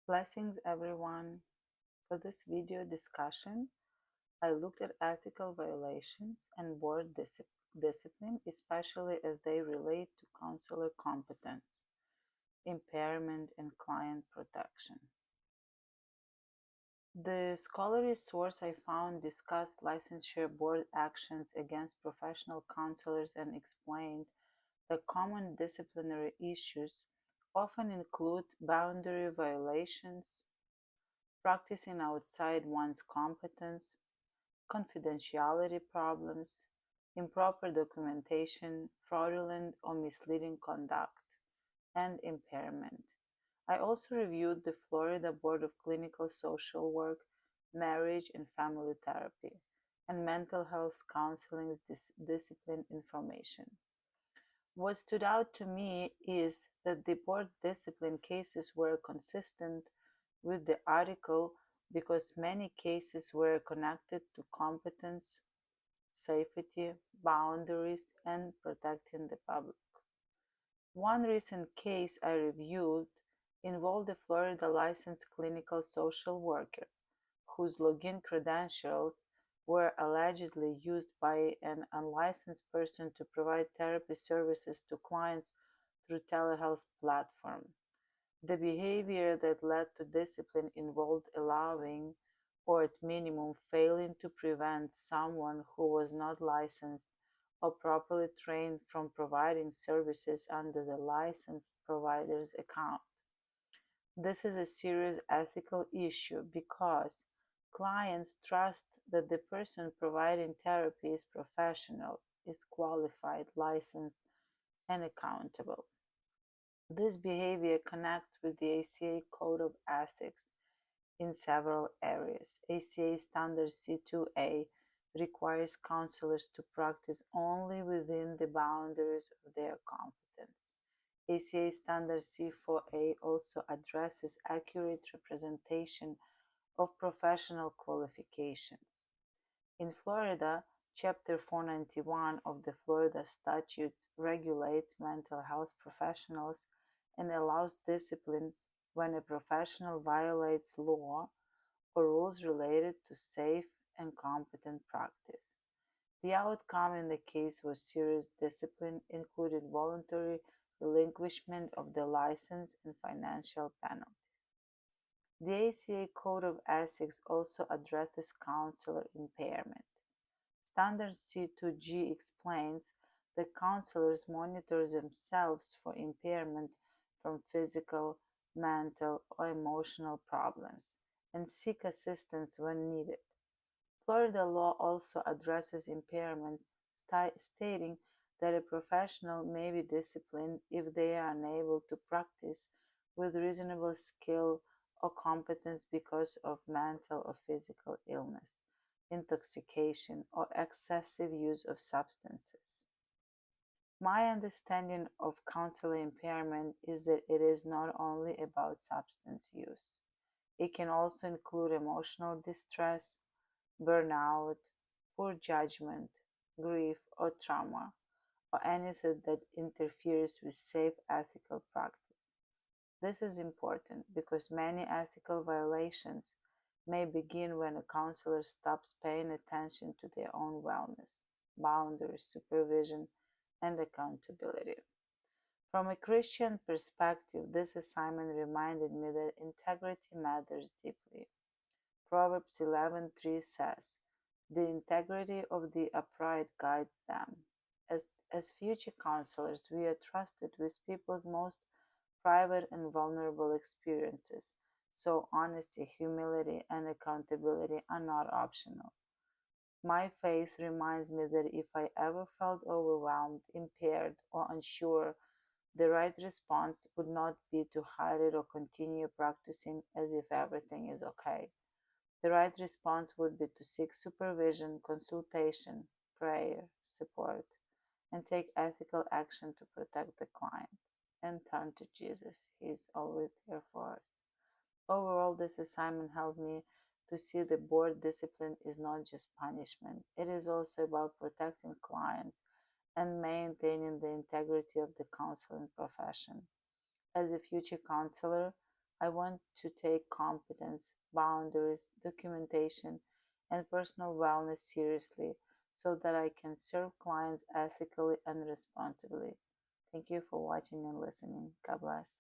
Blessings everyone. For this video discussion, I looked at ethical violations and board discipline, especially as they relate to counselor competence, impairment, and client protection. The scholarly source I found discussed licensure board actions against professional counselors and explained that common disciplinary issues often include boundary violations, practicing outside one's competence, confidentiality problems, improper documentation, fraudulent or misleading conduct, and impairment. I also reviewed the Florida Board of Clinical Social Work, Marriage and Family Therapy, and Mental Health Counseling's discipline information. What stood out to me is that the board discipline cases were consistent with the article because many cases were connected to competence, safety, boundaries, and protecting the public. One recent case I reviewed involved a Florida licensed clinical social worker whose login credentials were allegedly used by an unlicensed person to provide therapy services to clients through telehealth platform. The behavior that led to discipline involved allowing, or at minimum failing to prevent, someone who was not licensed or properly trained from providing services under the licensed provider's account. This is a serious ethical issue because clients trust that the person providing therapy is professional, is qualified, licensed, and accountable. This behavior connects with the ACA Code of Ethics in several areas. ACA Standard C2A requires counselors to practice only within the boundaries of their competence. ACA Standard C4A also addresses accurate representation of professional qualifications. In Florida, Chapter 491 of the Florida Statutes regulates mental health professionals and allows discipline when a professional violates law or rules related to safe and competent practice. The outcome in the case was serious discipline, including voluntary relinquishment of the license and financial penalties. The ACA Code of Ethics also addresses counselor impairment. Standard C2G explains that counselors monitor themselves for impairment from physical, mental, or emotional problems and seek assistance when needed. Florida law also addresses impairment, stating that a professional may be disciplined if they are unable to practice with reasonable skill or competence because of mental or physical illness, intoxication, or excessive use of substances. My understanding of counselor impairment is that it is not only about substance use. It can also include emotional distress, burnout, poor judgment, grief, or trauma, or anything that interferes with safe ethical practice. This is important because many ethical violations may begin when a counselor stops paying attention to their own wellness, boundaries, supervision, and accountability. From a Christian perspective, this assignment reminded me that integrity matters deeply. Proverbs 11:3 says, "The integrity of the upright guides them." As future counselors, we are trusted with people's most private and vulnerable experiences, so honesty, humility, and accountability are not optional. My faith reminds me that if I ever felt overwhelmed, impaired, or unsure, the right response would not be to hide it or continue practicing as if everything is okay. The right response would be to seek supervision, consultation, prayer, support, and take ethical action to protect the client and turn to Jesus. He is always there for us. Overall, this assignment helped me to see that board discipline is not just punishment, it is also about protecting clients and maintaining the integrity of the counseling profession. As a future counselor, I want to take competence, boundaries, documentation, and personal wellness seriously so that I can serve clients ethically and responsibly. Thank you for watching and listening. God bless.